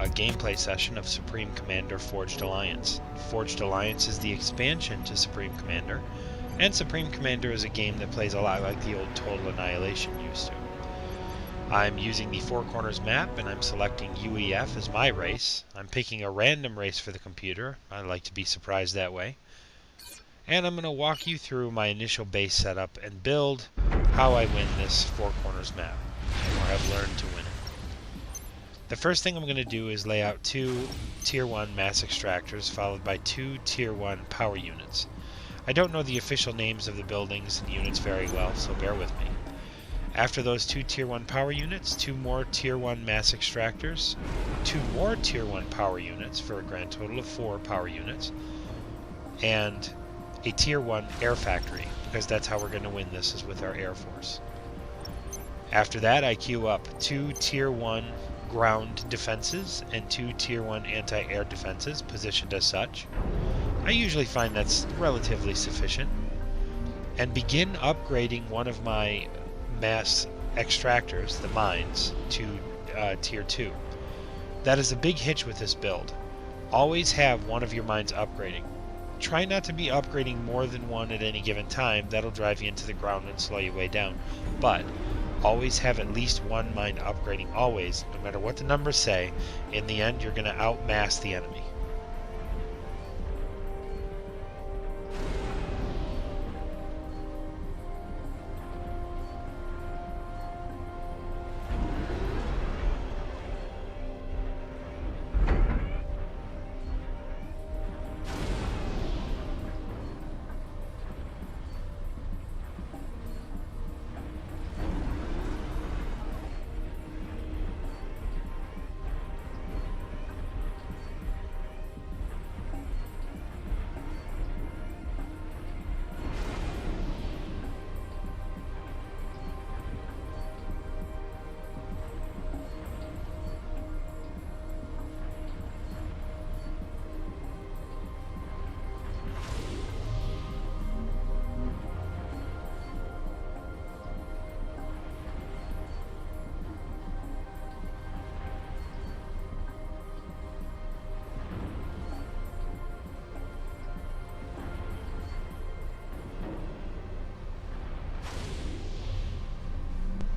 a gameplay session of Supreme Commander Forged Alliance. Forged Alliance is the expansion to Supreme Commander, and Supreme Commander is a game that plays a lot like the old Total Annihilation used to. I'm using the Four Corners map, and I'm selecting UEF as my race. I'm picking a random race for the computer. I like to be surprised that way. And I'm going to walk you through my initial base setup and build how I win this Four Corners map, or have learned to win it. The first thing I'm going to do is lay out 2 Tier 1 mass extractors, followed by 2 Tier 1 power units. I don't know the official names of the buildings and units very well, so bear with me. After those 2 Tier 1 power units, 2 more Tier 1 mass extractors, 2 more Tier 1 power units for a grand total of 4 power units, and a Tier 1 air factory, because that's how we're going to win this, is with our Air Force. After that, I queue up 2 Tier 1 ground defenses and 2 Tier 1 anti-air defenses positioned as such. I usually find that's relatively sufficient. And begin upgrading one of my mass extractors, the mines, to Tier 2. That is a big hitch with this build. Always have one of your mines upgrading. Try not to be upgrading more than one at any given time. That'll drive you into the ground and slow you way down. But always have at least one mine upgrading, always, no matter what the numbers say. In the end, you're going to outmass the enemy.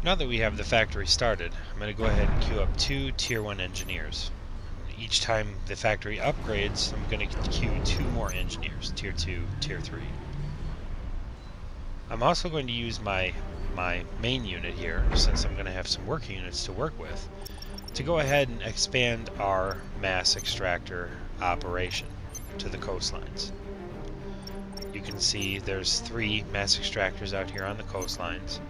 Now that we have the factory started, I'm going to go ahead and queue up 2 Tier 1 engineers. Each time the factory upgrades, I'm going to queue 2 more engineers, Tier 2, Tier 3. I'm also going to use my main unit here, since I'm going to have some working units to work with, to go ahead and expand our mass extractor operation to the coastlines. You can see there's 3 mass extractors out here on the coastlines,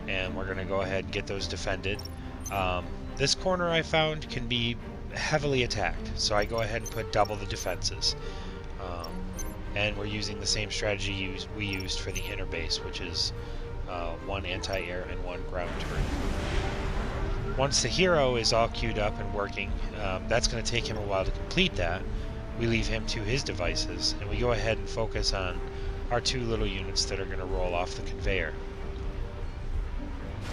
and we're going to go ahead and get those defended. This corner I found can be heavily attacked, so I go ahead and put double the defenses. And we're using the same strategy we used for the inner base, which is 1 anti-air and 1 ground turret. Once the hero is all queued up and working, that's going to take him a while to complete that. We leave him to his devices, and we go ahead and focus on our 2 little units that are going to roll off the conveyor.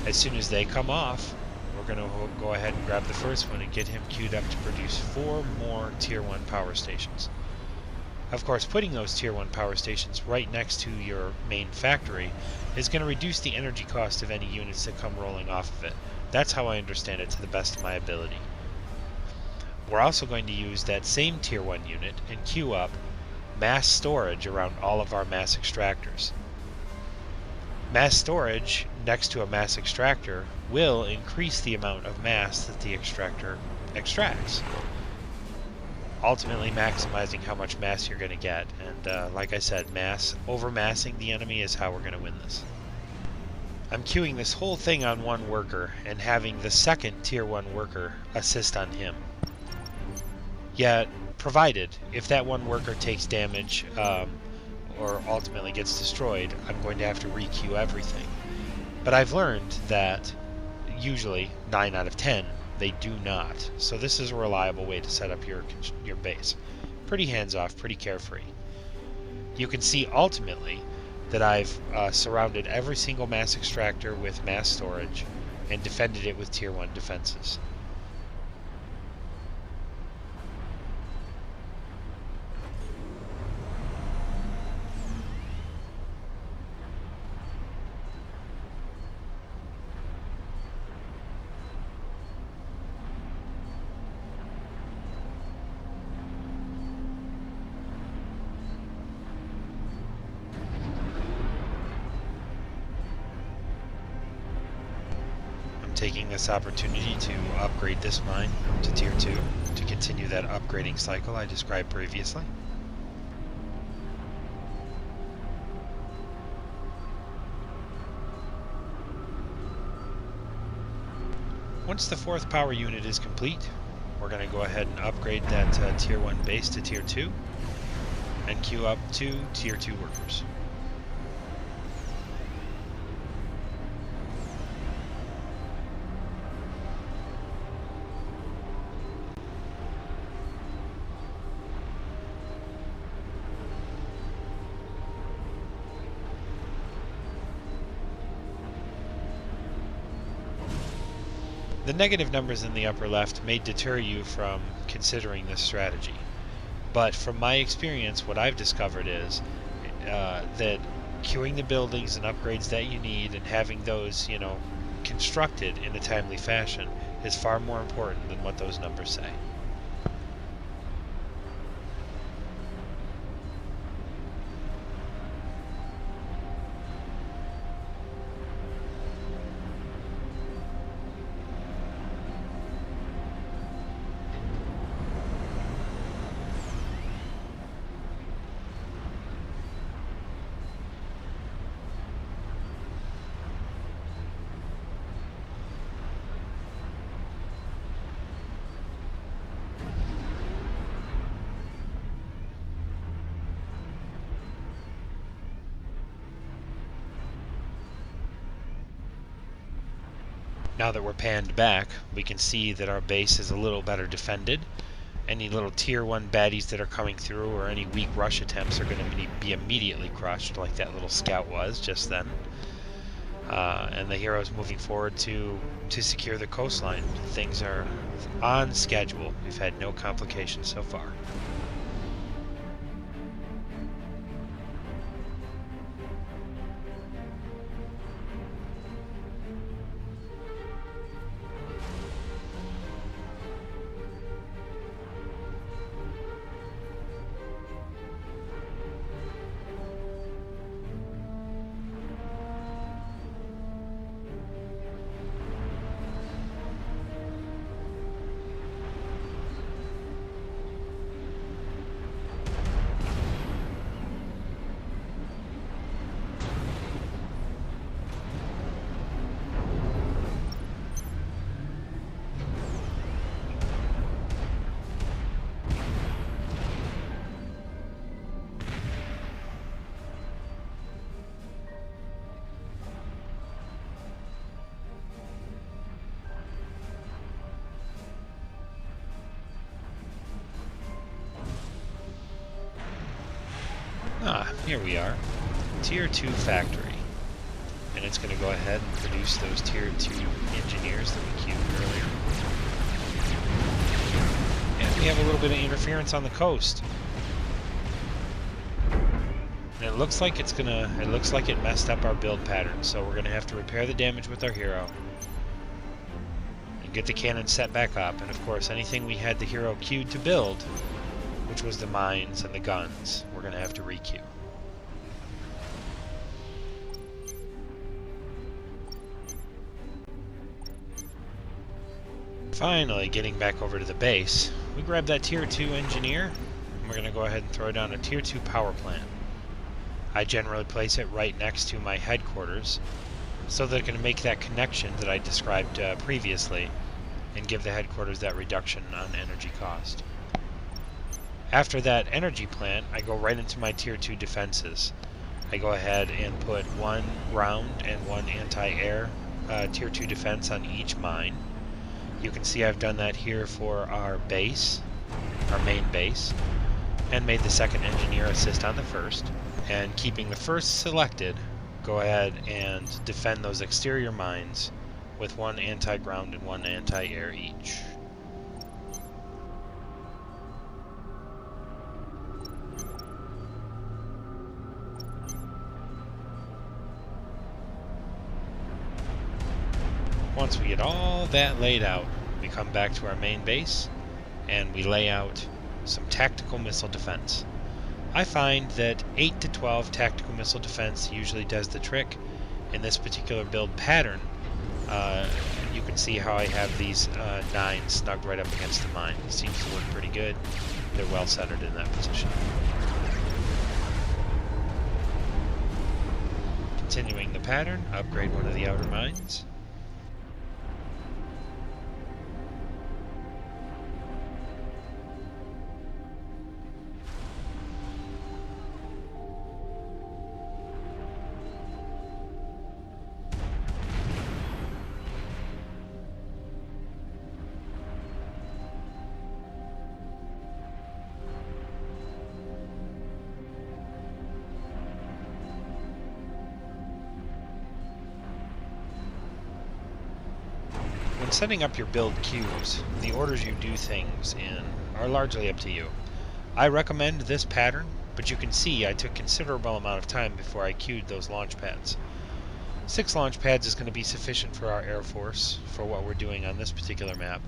As soon as they come off, we're going to go ahead and grab the first one and get him queued up to produce 4 more Tier 1 power stations. Of course, putting those Tier 1 power stations right next to your main factory is going to reduce the energy cost of any units that come rolling off of it. That's how I understand it to the best of my ability. We're also going to use that same Tier 1 unit and queue up mass storage around all of our mass extractors. Mass storage next to a mass extractor will increase the amount of mass that the extractor extracts, ultimately maximizing how much mass you're going to get. And like I said, overmassing the enemy is how we're going to win this. I'm queuing this whole thing on 1 worker and having the second Tier 1 worker assist on him. Yet, provided, if that 1 worker takes damage or ultimately gets destroyed, I'm going to have to re-queue everything. But I've learned that usually 9 out of 10 they do not. So this is a reliable way to set up your base. Pretty hands-off, pretty carefree. You can see ultimately that I've surrounded every single mass extractor with mass storage and defended it with Tier 1 defenses. taking this opportunity to upgrade this mine to Tier 2 to continue that upgrading cycle I described previously. Once the 4th power unit is complete, we're going to go ahead and upgrade that Tier 1 base to Tier 2 and queue up 2 Tier 2 workers. The negative numbers in the upper left may deter you from considering this strategy, but from my experience, what I've discovered is that queuing the buildings and upgrades that you need and having those, constructed in a timely fashion is far more important than what those numbers say. Now that we're panned back, we can see that our base is a little better defended. Any little Tier 1 baddies that are coming through or any weak rush attempts are going to be immediately crushed, like that little scout was just then. And the hero's moving forward to secure the coastline. Things are on schedule. We've had no complications so far. Here we are, Tier 2 factory, and it's going to go ahead and produce those Tier 2 engineers that we queued earlier. And we have a little bit of interference on the coast. And it looks like it messed up our build pattern, so we're going to have to repair the damage with our hero and get the cannon set back up, and of course anything we had the hero queued to build, which was the mines and the guns, we're going to have to requeue. Finally, getting back over to the base, we grab that Tier 2 engineer, and we're going to go ahead and throw down a Tier 2 power plant. I generally place it right next to my headquarters, so that it can make that connection that I described previously, and give the headquarters that reduction on energy cost. After that energy plant, I go right into my Tier 2 defenses. I go ahead and put 1 ground and 1 anti-air Tier 2 defense on each mine. You can see I've done that here for our base, our main base, and made the second engineer assist on the first. And keeping the first selected, go ahead and defend those exterior mines with 1 anti-ground and 1 anti-air each. Once we get all that laid out, we come back to our main base and we lay out some tactical missile defense. I find that 8 to 12 tactical missile defense usually does the trick in this particular build pattern, You can see how I have these 9s snugged right up against the mine. It seems to work pretty good. They're well centered in that position. Continuing the pattern, upgrade one of the outer mines. When setting up your build queues, the orders you do things in are largely up to you. I recommend this pattern, but you can see I took considerable amount of time before I queued those launch pads. 6 launch pads is going to be sufficient for our Air Force for what we're doing on this particular map,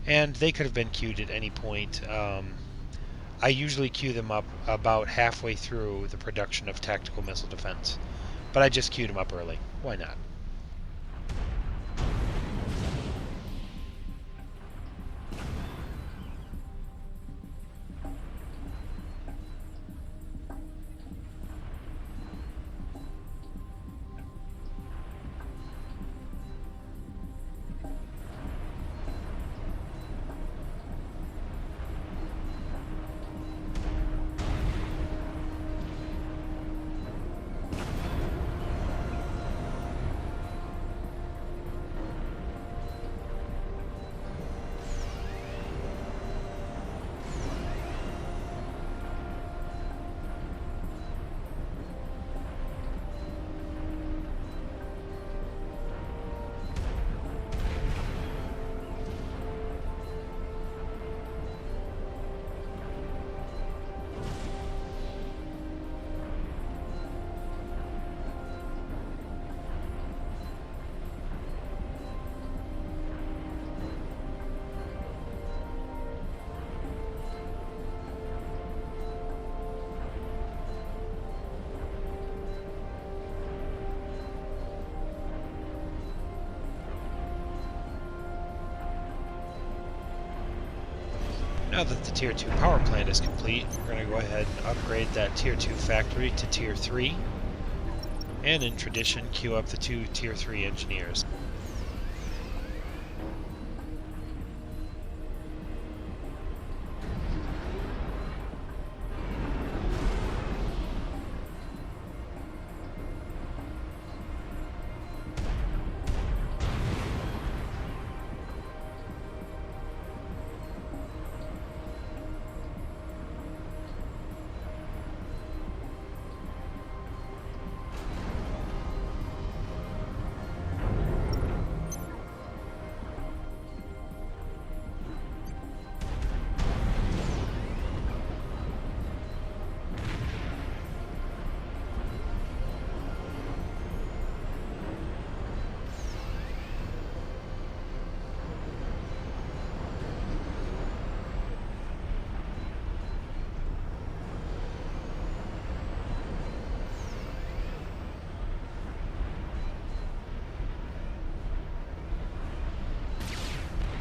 and they could have been queued at any point. I usually queue them up about halfway through the production of tactical missile defense, but I just queued them up early. Why not? Now that the Tier 2 power plant is complete, we're going to go ahead and upgrade that Tier 2 factory to Tier 3, and in tradition, queue up the 2 Tier 3 engineers.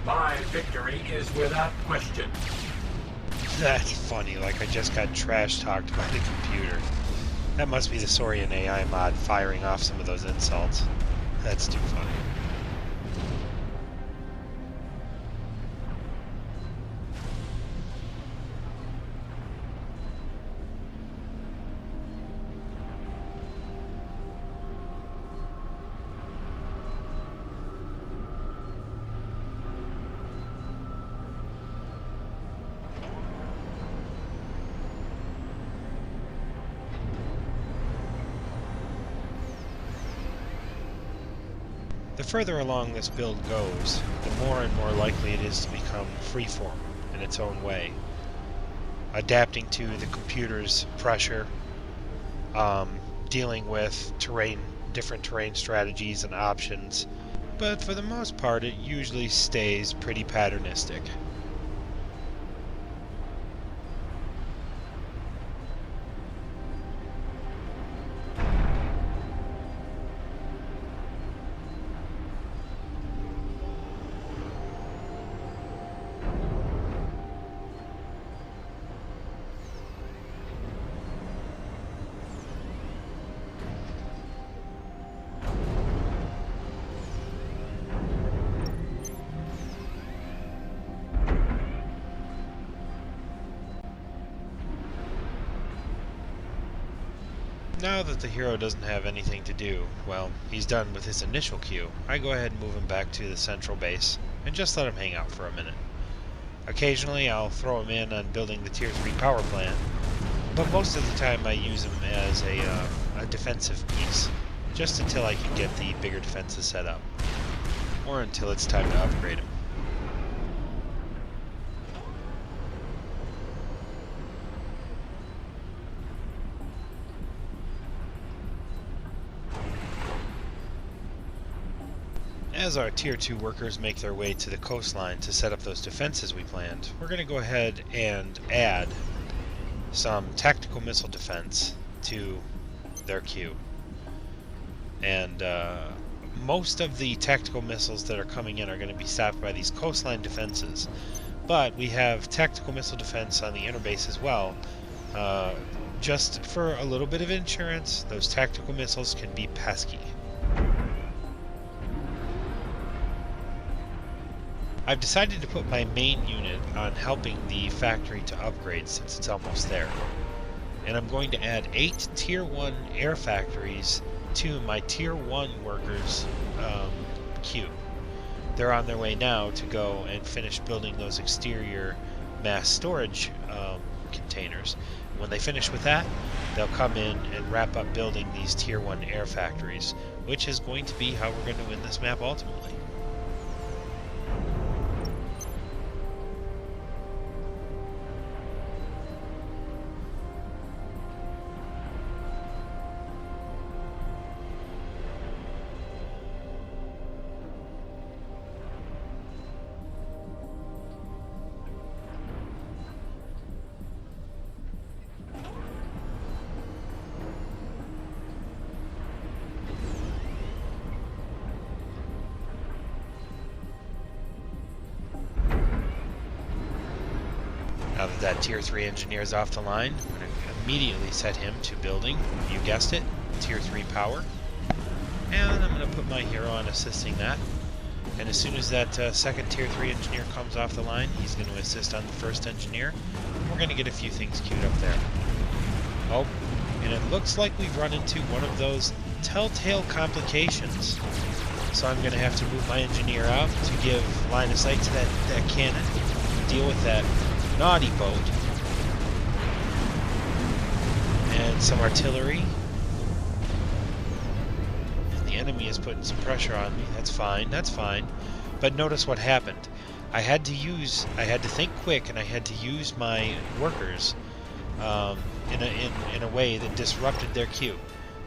My victory is without question. That's funny, like I just got trash talked by the computer. That must be the Sorian AI mod firing off some of those insults. That's too funny. The further along this build goes, the more and more likely it is to become freeform in its own way, adapting to the computer's pressure, dealing with different terrain strategies and options, but for the most part it usually stays pretty patternistic. Now that the hero doesn't have anything to do, well, he's done with his initial queue, I go ahead and move him back to the central base and just let him hang out for a minute. Occasionally I'll throw him in on building the Tier 3 power plant, but most of the time I use him as a defensive piece, just until I can get the bigger defenses set up, or until it's time to upgrade him. As our Tier 2 workers make their way to the coastline to set up those defenses we planned, we're going to go ahead and add some tactical missile defense to their queue. And most of the tactical missiles that are coming in are going to be stopped by these coastline defenses. But we have tactical missile defense on the inner base as well. Just for a little bit of insurance, those tactical missiles can be pesky. I've decided to put my main unit on helping the factory to upgrade since it's almost there. And I'm going to add 8 Tier 1 air factories to my Tier 1 workers' queue. They're on their way now to go and finish building those exterior mass storage containers. When they finish with that, they'll come in and wrap up building these Tier 1 air factories, which is going to be how we're going to win this map ultimately. Now that that Tier 3 engineer is off the line, I'm going to immediately set him to building, you guessed it, Tier 3 power. And I'm going to put my hero on assisting that. And as soon as that second Tier 3 engineer comes off the line, he's going to assist on the first engineer. And we're going to get a few things queued up there. Oh, and it looks like we've run into one of those telltale complications. So I'm going to have to move my engineer out to give line of sight to that cannon, deal with that naughty boat, and some artillery. And the enemy is putting some pressure on me. That's fine, that's fine. But notice what happened. I had to think quick, and I had to use my workers in a way that disrupted their queue.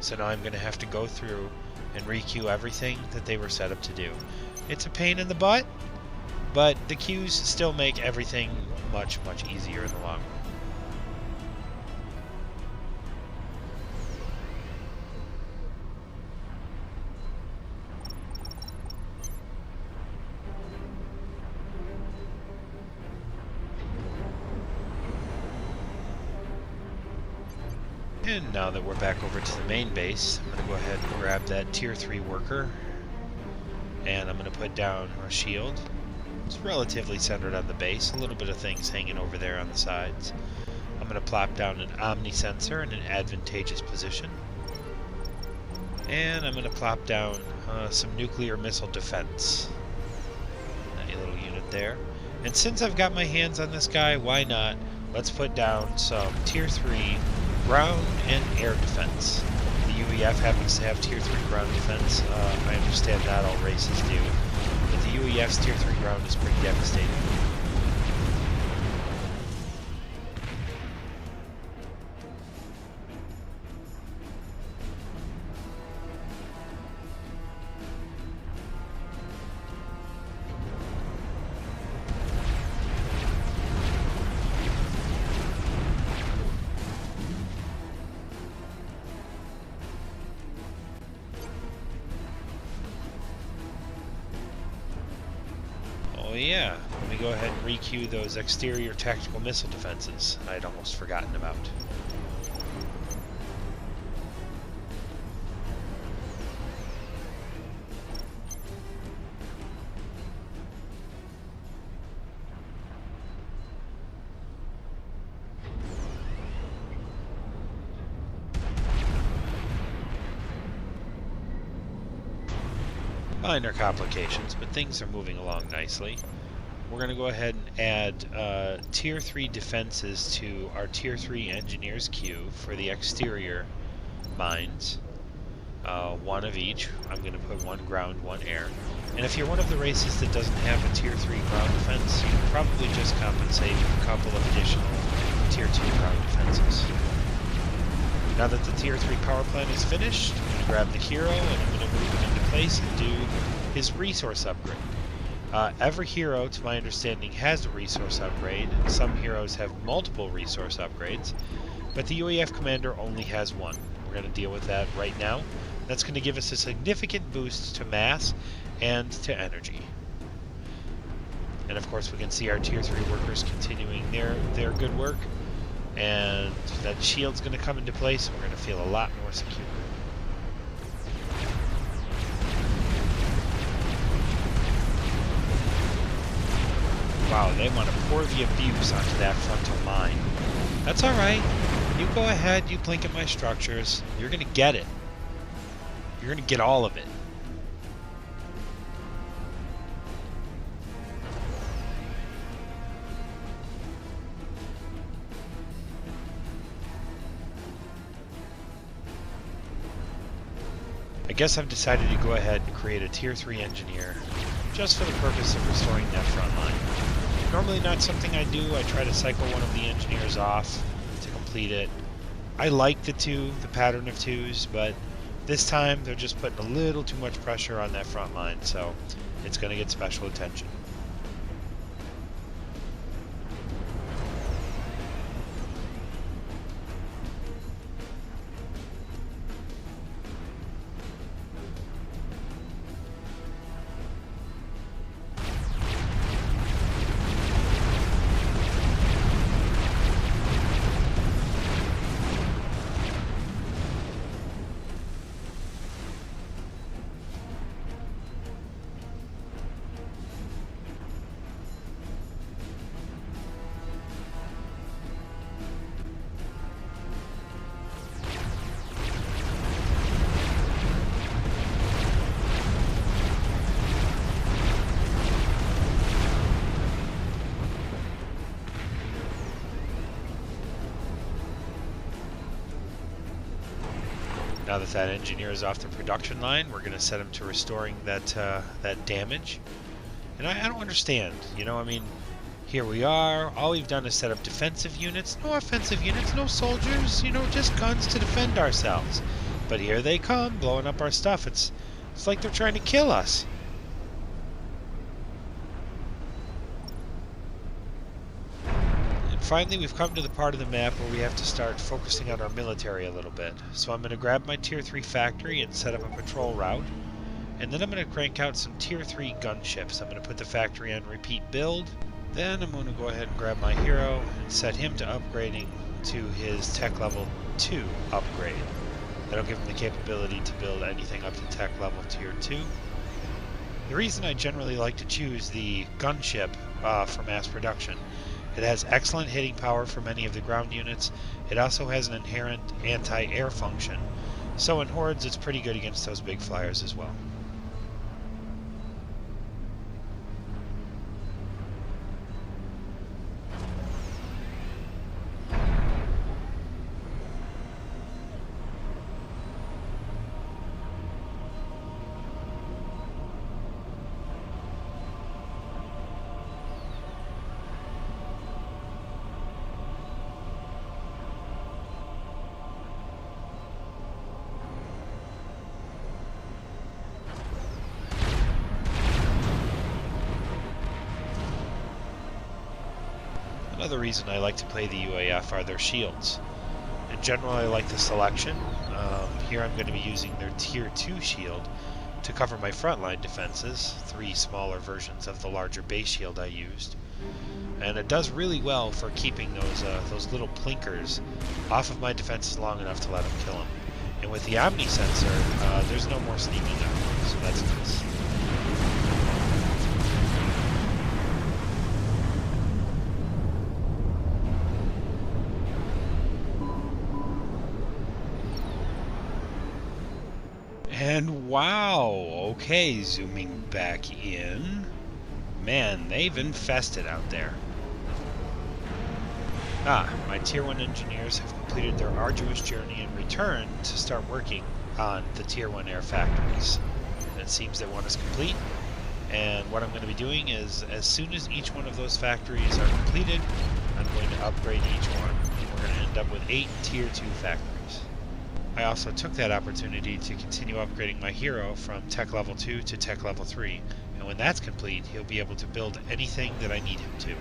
So now I'm going to have to go through and re-queue everything that they were set up to do. It's a pain in the butt, but the queues still make everything much, much easier in the long run. And now that we're back over to the main base, I'm going to go ahead and grab that Tier 3 worker, and I'm going to put down a shield. It's relatively centered on the base, a little bit of things hanging over there on the sides. I'm going to plop down an Omni sensor in an advantageous position. And I'm going to plop down some nuclear missile defense. A little unit there. And since I've got my hands on this guy, why not? Let's put down some Tier 3 ground and air defense. The UEF happens to have Tier 3 ground defense. I understand not all races do. But the UEF's Tier 3 ground is pretty devastating. Oh yeah, let me go ahead and re-queue those exterior tactical missile defenses I'd almost forgotten about. Minor complications, but things are moving along nicely. We're going to go ahead and add Tier 3 defenses to our Tier 3 engineers queue for the exterior mines. One of each. I'm going to put one ground, one air. And if you're one of the races that doesn't have a Tier 3 ground defense, you can probably just compensate with a couple of additional Tier 2 ground defenses. Now that the Tier 3 power plant is finished, I'm going to grab the hero and I'm going to move it into place and do his resource upgrade. Every hero, to my understanding, has a resource upgrade, and some heroes have multiple resource upgrades, but the UEF commander only has one. We're going to deal with that right now. That's going to give us a significant boost to mass and to energy. And of course we can see our Tier 3 workers continuing their good work. And that shield's going to come into place and we're going to feel a lot more secure. Wow, they want to pour the abuse onto that frontal mine. That's alright. You go ahead, you blink at my structures. You're going to get it. You're going to get all of it. I guess I've decided to go ahead and create a Tier 3 engineer just for the purpose of restoring that front line. Normally not something I do. I try to cycle one of the engineers off to complete it. I like the pattern of twos, but this time they're just putting a little too much pressure on that front line, so it's going to get special attention. Now that engineer is off the production line, we're going to set him to restoring that damage. And I don't understand. You know, I mean, here we are. All we've done is set up defensive units. No offensive units, no soldiers. You know, just guns to defend ourselves. But here they come, blowing up our stuff. It's like they're trying to kill us. Finally, we've come to the part of the map where we have to start focusing on our military a little bit. So I'm going to grab my Tier 3 factory and set up a patrol route. And then I'm going to crank out some Tier 3 gunships. I'm going to put the factory on repeat build. Then I'm going to go ahead and grab my hero and set him to upgrading to his tech level 2 upgrade. That'll give him the capability to build anything up to tech level Tier 2. The reason I generally like to choose the gunship for mass production: it has excellent hitting power for many of the ground units. It also has an inherent anti-air function, so in hordes it's pretty good against those big flyers as well. Another reason I like to play the UEF are their shields. In general, I like the selection. Here I'm going to be using their Tier 2 shield to cover my frontline defenses, 3 smaller versions of the larger base shield I used. And it does really well for keeping those little plinkers off of my defenses long enough to let them kill them. And with the Omni sensor, there's no more sneaking up, so that's nice. And wow, okay, zooming back in. Man, they've infested out there. My Tier 1 engineers have completed their arduous journey and returned to start working on the Tier 1 air factories. It seems that one is complete, and what I'm going to be doing is, as soon as each one of those factories are completed, I'm going to upgrade each one, and we're going to end up with 8 Tier 2 factories. I also took that opportunity to continue upgrading my hero from Tech Level 2 to Tech Level 3, and when that's complete, he'll be able to build anything that I need him to.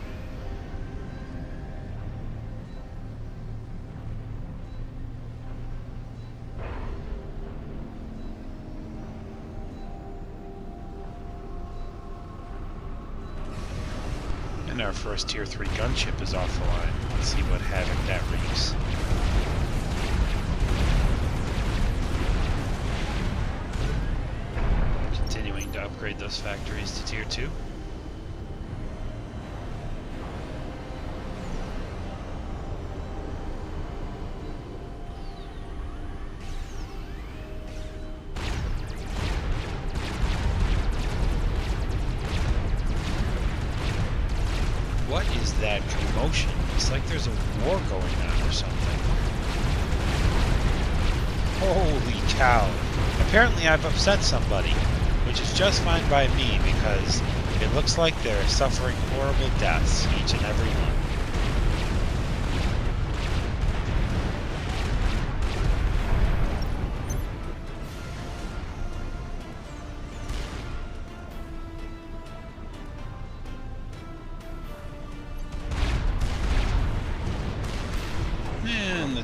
And our first Tier 3 gunship is off the line. Let's see what havoc that wreaks. Continuing to upgrade those factories to Tier 2. What is that commotion? It's like there's a war going on or something. Holy cow. Apparently I've upset somebody, which is just fine by me because it looks like they're suffering horrible deaths, each and every one.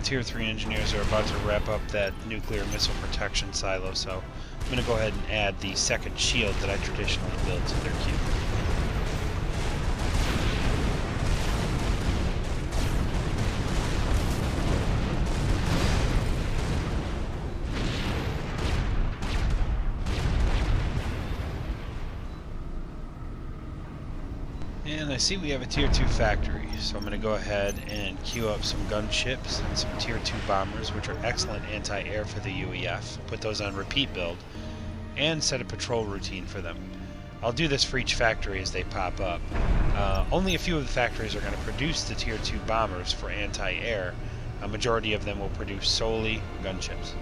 Tier 3 engineers are about to wrap up that nuclear missile protection silo, so I'm going to go ahead and add the second shield that I traditionally build to their queue. And I see we have a Tier 2 factory, so I'm going to go ahead and queue up some gunships and some Tier 2 bombers, which are excellent anti-air for the UEF, put those on repeat build, and set a patrol routine for them. I'll do this for each factory as they pop up. Only a few of the factories are going to produce the Tier 2 bombers for anti-air. A majority of them will produce solely gunships.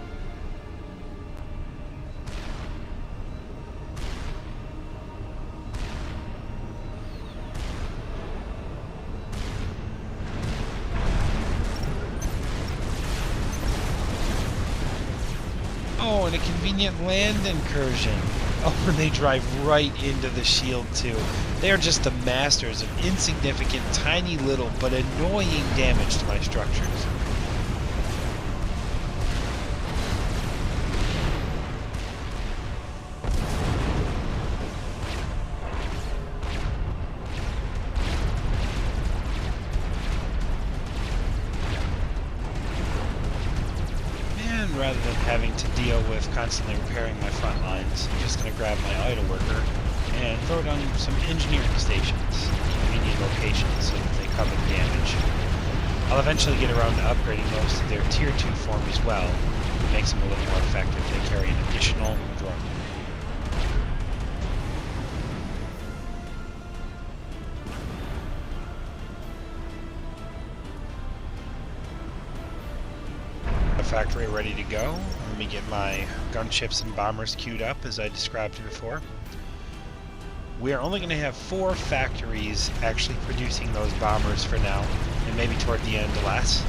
Oh, and a convenient land incursion. Oh, and they drive right into the shield, too. They are just the masters of insignificant, tiny little, but annoying damage to my structures. Rather than having to deal with constantly repairing my front lines, I'm just going to grab my idle worker and throw it on some engineering stations in convenient locations so that they cover the damage. I'll eventually get around to upgrading those to their Tier 2 form as well. It makes them a little more effective. They carry an additional drone. Factory ready to go. Let me get my gunships and bombers queued up as I described before. We are only going to have 4 factories actually producing those bombers for now, and maybe toward the end less.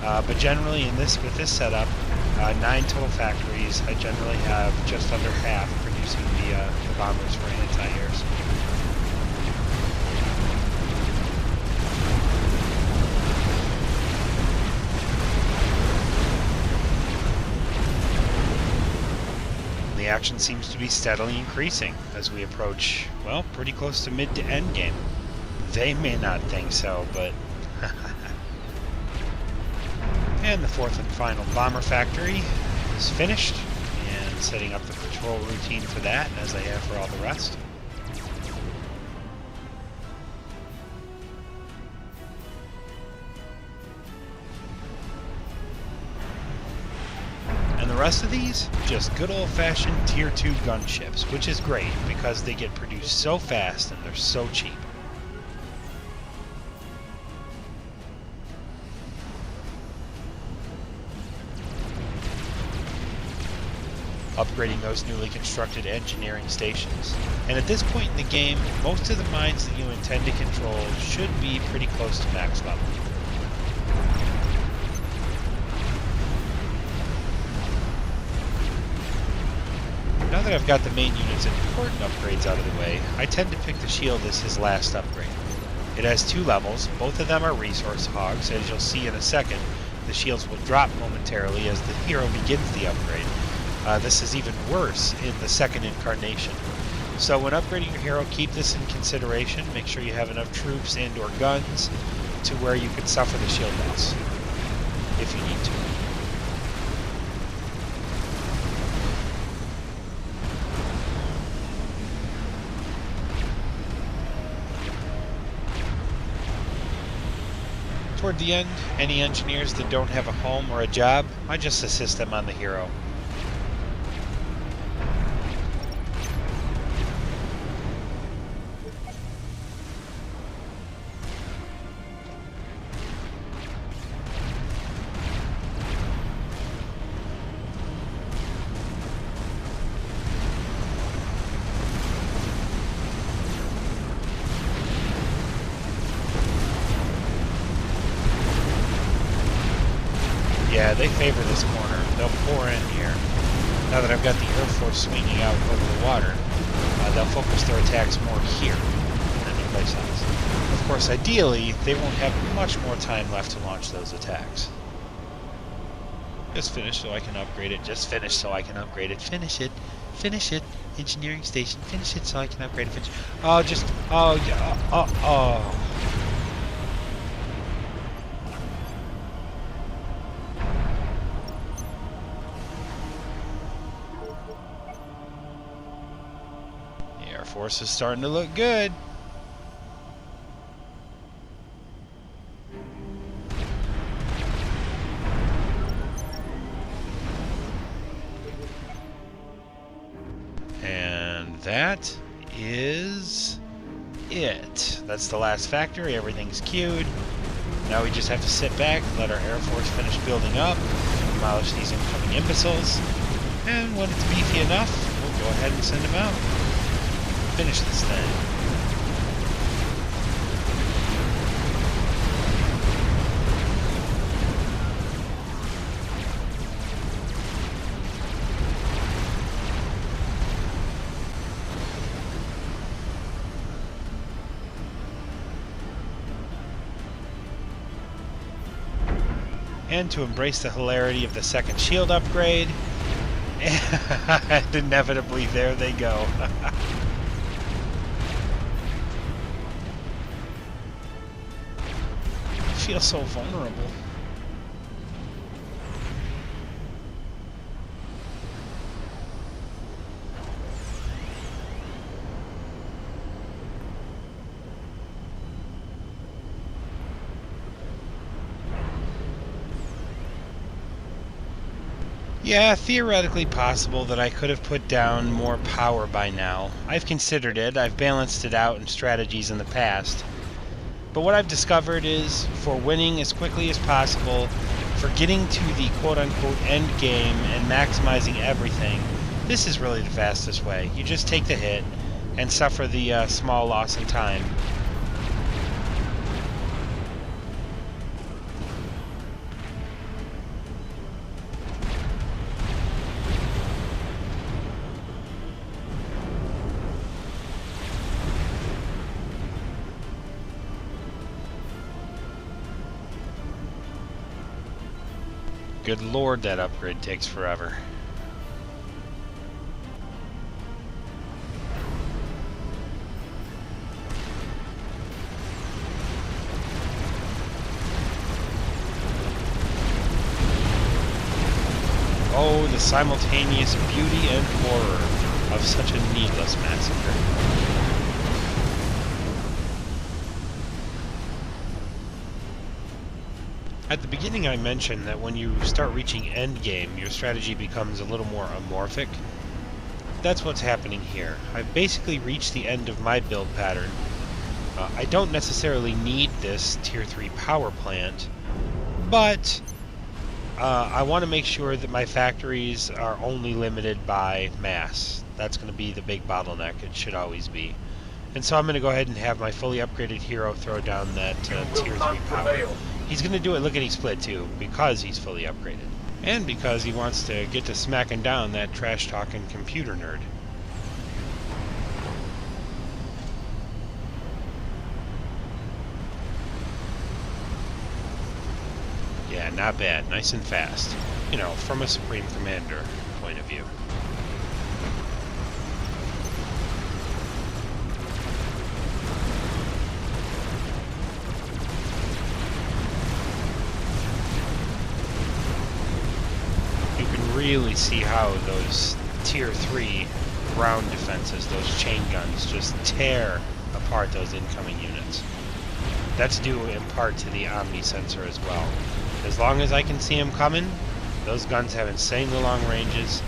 But generally with this setup, 9 total factories, I generally have just under half producing the bombers for anti-airs. The action seems to be steadily increasing as we approach, well, pretty close to mid to end game. They may not think so, but... And the 4th and final bomber factory is finished, and setting up the patrol routine for that, as I have for all the rest. rest of these, just good old-fashioned Tier 2 gunships, which is great because they get produced so fast and they're so cheap. Upgrading those newly constructed engineering stations. And at this point in the game, most of the mines that you intend to control should be pretty close to max level. Now that I've got the main unit's important upgrades out of the way, I tend to pick the shield as his last upgrade. It has 2 levels, both of them are resource hogs. As you'll see in a second, the shields will drop momentarily as the hero begins the upgrade. This is even worse in the second incarnation. So when upgrading your hero, keep this in consideration. Make sure you have enough troops and or guns to where you can suffer the shield loss, if you need to. Toward the end, any engineers that don't have a home or a job, I just assist them on the hero. Yeah, they favor this corner. They'll pour in here. Now that I've got the Air Force swinging out over the water, they'll focus their attacks more here than anyplace else. Of course, ideally, they won't have much more time left to launch those attacks. Just finish so I can upgrade it. Just finish so I can upgrade it. Finish it. Finish it. Engineering station. Finish it so I can upgrade it. Finish. Oh, just... Oh, yeah. Oh. Force is starting to look good. And that is it. That's the last factory. Everything's queued. Now we just have to sit back and let our Air Force finish building up, demolish these incoming imbeciles, and when it's beefy enough, we'll go ahead and send them out. Finish this thing. And to embrace the hilarity of the second shield upgrade, and inevitably there they go. Feel so vulnerable. Yeah, theoretically possible that I could have put down more power by now. I've considered it, I've balanced it out in strategies in the past. But what I've discovered is, for winning as quickly as possible, for getting to the quote-unquote end game and maximizing everything, this is really the fastest way. You just take the hit and suffer the small loss in time. Good lord, that upgrade takes forever. Oh, the simultaneous beauty and horror of such a needless massacre. At the beginning I mentioned that when you start reaching endgame, your strategy becomes a little more amorphic. That's what's happening here. I've basically reached the end of my build pattern. I don't necessarily need this Tier 3 power plant, but I want to make sure that my factories are only limited by mass. That's going to be the big bottleneck. It should always be. And so I'm going to go ahead and have my fully upgraded hero throw down that Tier 3 power. He's going to do it lickety-split too, because he's fully upgraded. And because he wants to get to smacking down that trash-talking computer nerd. Yeah, not bad. Nice and fast. You know, from a Supreme Commander point of view. You can really see how those Tier 3 ground defenses, those chain guns, just tear apart those incoming units. That's due in part to the Omni sensor as well. As long as I can see them coming, those guns have insanely long ranges.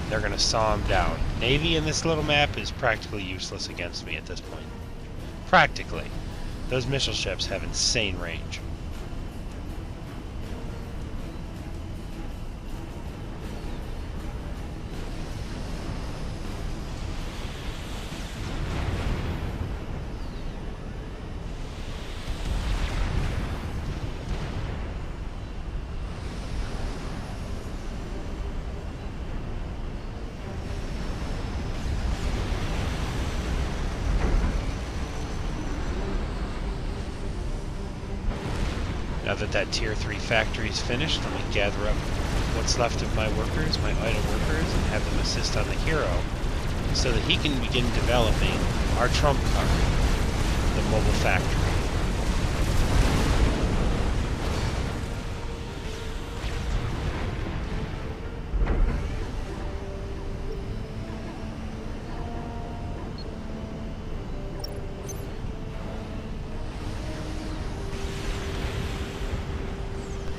They're going to saw them down. Navy in this little map is practically useless against me at this point. Practically. Those missile ships have insane range. Now that that Tier 3 factory is finished, I'm going to gather up what's left of my workers, my idle workers, and have them assist on the hero so that he can begin developing our trump card, the mobile factory.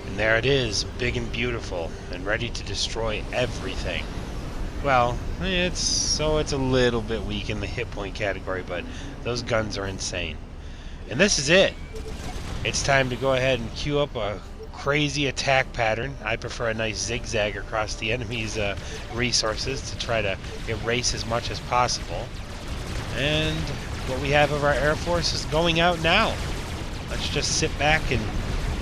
And there it is, big and beautiful, and ready to destroy everything. Well, it's a little bit weak in the hit point category, but those guns are insane. And this is it. It's time to go ahead and queue up a crazy attack pattern. I prefer a nice zigzag across the enemy's resources to try to erase as much as possible. And what we have of our Air Force is going out now. Let's just sit back and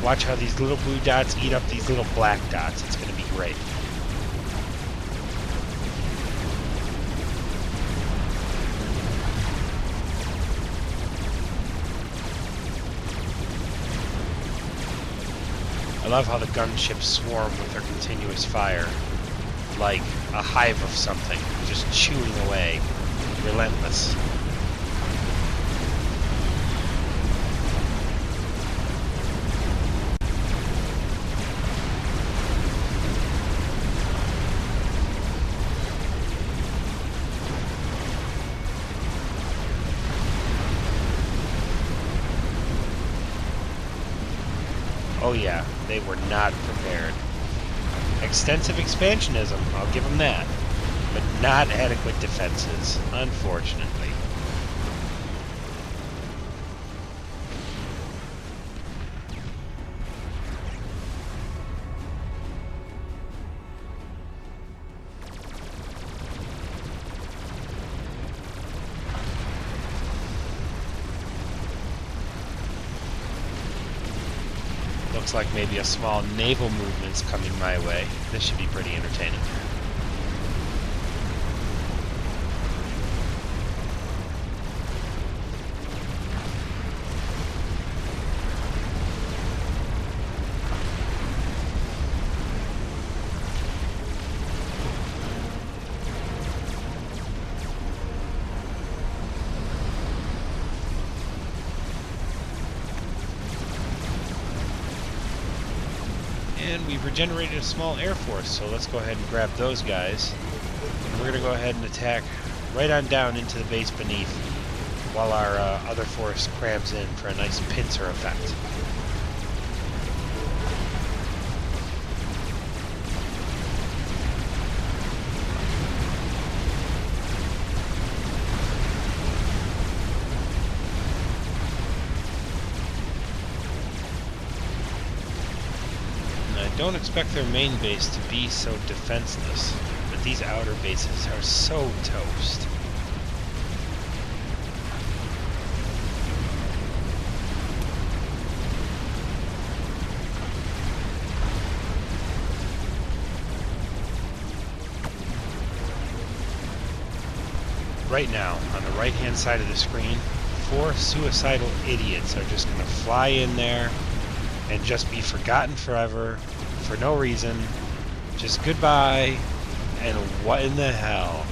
watch how these little blue dots eat up these little black dots. It's going to be great. I love how the gunships swarm with their continuous fire, like a hive of something, just chewing away, relentless. Oh yeah, they were not prepared. Extensive expansionism, I'll give them that, but not adequate defenses, unfortunately. Looks like maybe a small naval movement's coming my way. This should be pretty entertaining. And we've regenerated a small air force, so let's go ahead and grab those guys. And we're going to go ahead and attack right on down into the base beneath while our other force crams in for a nice pincer effect. don't expect their main base to be so defenseless, but these outer bases are so toast. Right now, on the right-hand side of the screen, 4 suicidal idiots are just going to fly in there and just be forgotten forever for no reason. Just goodbye, and what in the hell?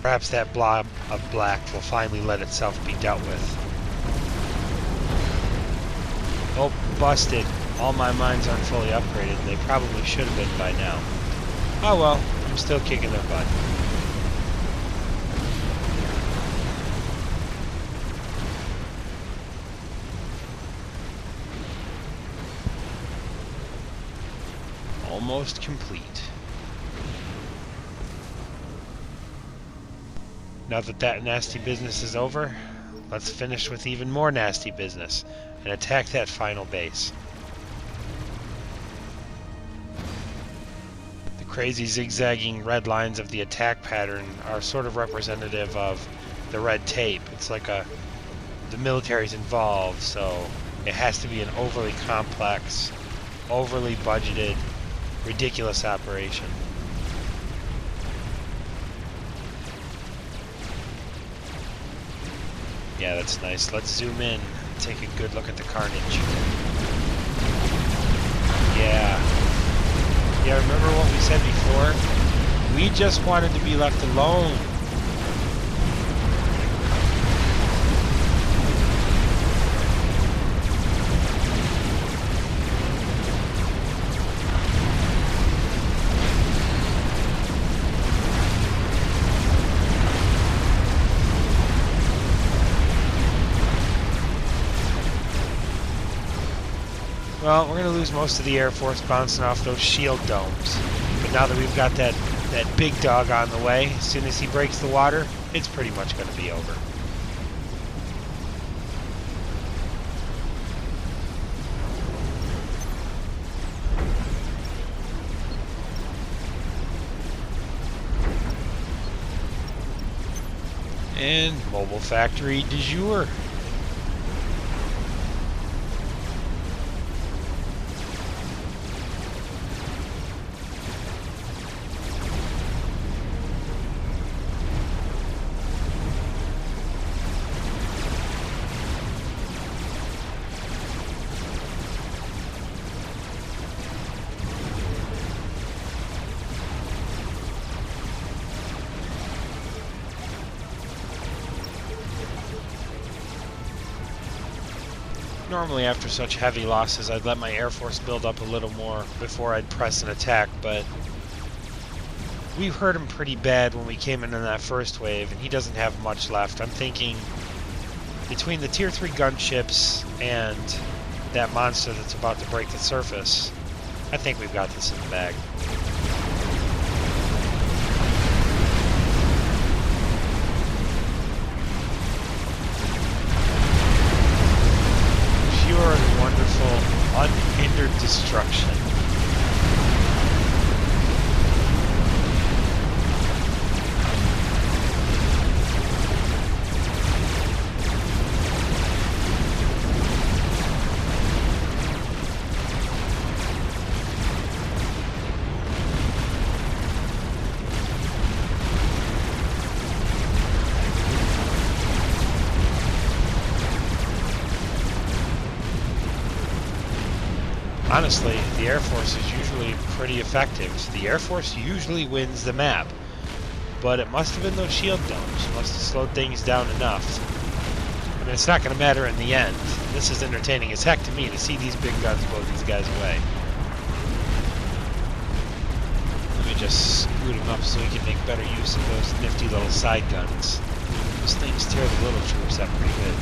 Perhaps that blob of black will finally let itself be dealt with. Oh, busted. All my mines aren't fully upgraded. They probably should have been by now. Oh well, I'm still kicking their butt. Almost complete. Now that that nasty business is over, let's finish with even more nasty business and attack that final base. The crazy zigzagging red lines of the attack pattern are sort of representative of the red tape. It's like the military's involved, so it has to be an overly complex, overly budgeted, ridiculous operation. Yeah, that's nice. Let's zoom in and take a good look at the carnage. Yeah. Yeah, remember what we said before? We just wanted to be left alone. Well, we're going to lose most of the Air Force bouncing off those shield domes. But now that we've got that big dog on the way, as soon as he breaks the water, it's pretty much going to be over. And mobile factory du jour. Normally after such heavy losses I'd let my Air Force build up a little more before I'd press an attack, but we hurt him pretty bad when we came in that first wave, and he doesn't have much left. I'm thinking between the Tier 3 gunships and that monster that's about to break the surface, I think we've got this in the bag. Pure and wonderful, unhindered destruction. Honestly, the Air Force is usually pretty effective. The Air Force usually wins the map, but it must have been those shield domes. Must have slowed things down enough. I mean, it's not going to matter in the end. This is entertaining as heck to me to see these big guns blow these guys away. Let me just scoot them up so we can make better use of those nifty little side guns. Those things tear the little troops up pretty good.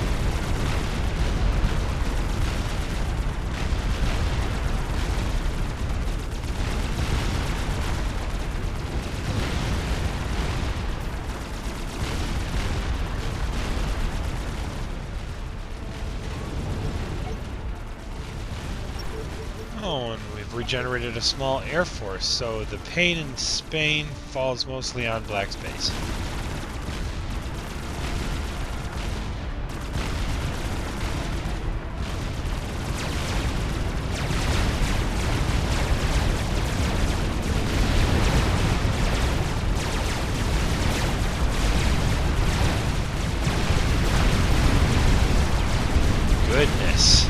regenerated a small air force, so the pain in Spain falls mostly on black space. Goodness.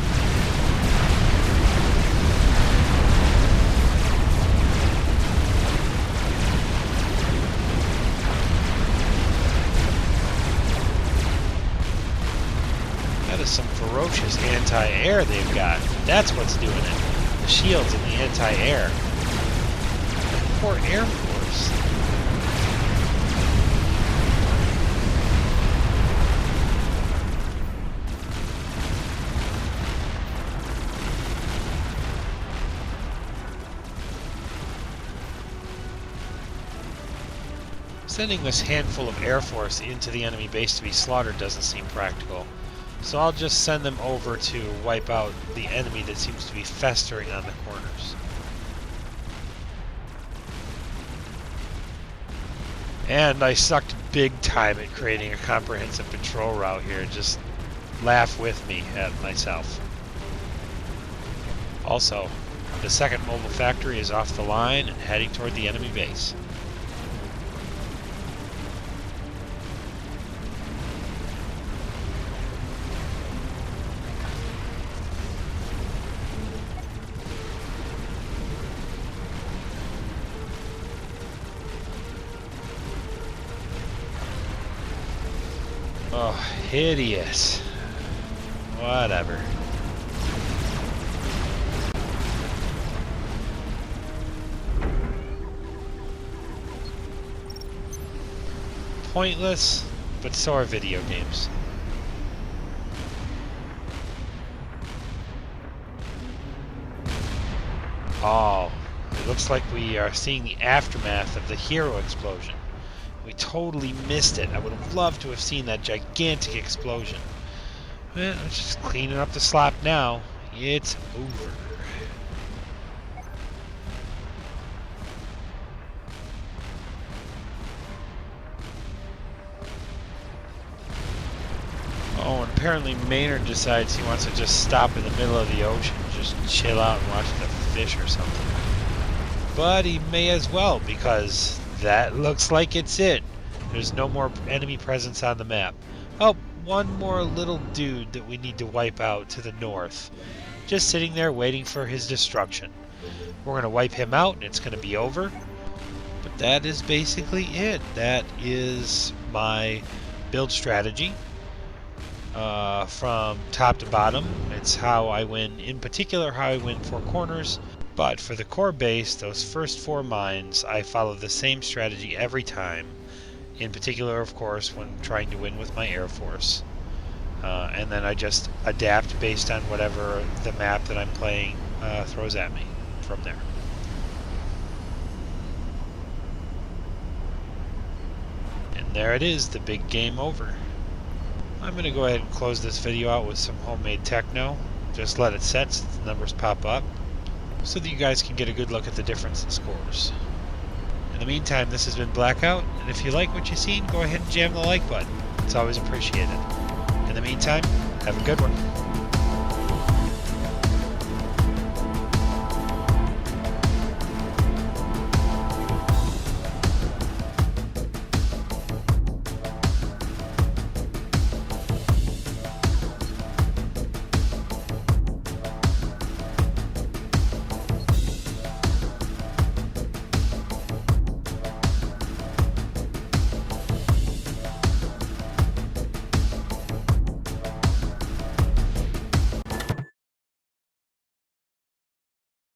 That is some ferocious anti-air they've got. That's what's doing it. The shields and the anti-air. That poor Air Force. Sending this handful of Air Force into the enemy base to be slaughtered doesn't seem practical. So I'll just send them over to wipe out the enemy that seems to be festering on the corners. And I sucked big time at creating a comprehensive patrol route here. Just laugh with me at myself. Also, the second mobile factory is off the line and heading toward the enemy base. Oh, hideous. Whatever. Pointless, but so are video games. Oh, it looks like we are seeing the aftermath of the hero explosion. We totally missed it. I would have loved to have seen that gigantic explosion. Well, let's just cleaning up the slop now. It's over. Oh, and apparently Maynard decides he wants to just stop in the middle of the ocean, just chill out and watch the fish or something. But he may as well, because that looks like it's it. There's no more enemy presence on the map. Oh, one more little dude that we need to wipe out to the north. Just sitting there waiting for his destruction. We're going to wipe him out and it's going to be over. But that is basically it. That is my build strategy. From top to bottom. It's how I win, in particular how I win 4 corners. But for the core base, those first 4 mines, I follow the same strategy every time. In particular, of course, when trying to win with my Air Force. And then I just adapt based on whatever the map that I'm playing throws at me from there. And there it is, the big game over. I'm going to go ahead and close this video out with some homemade techno. Just let it set so the numbers pop up, so that you guys can get a good look at the difference in scores. In the meantime, this has been Blackout, and if you like what you've seen, go ahead and jam the like button. It's always appreciated. In the meantime, have a good one.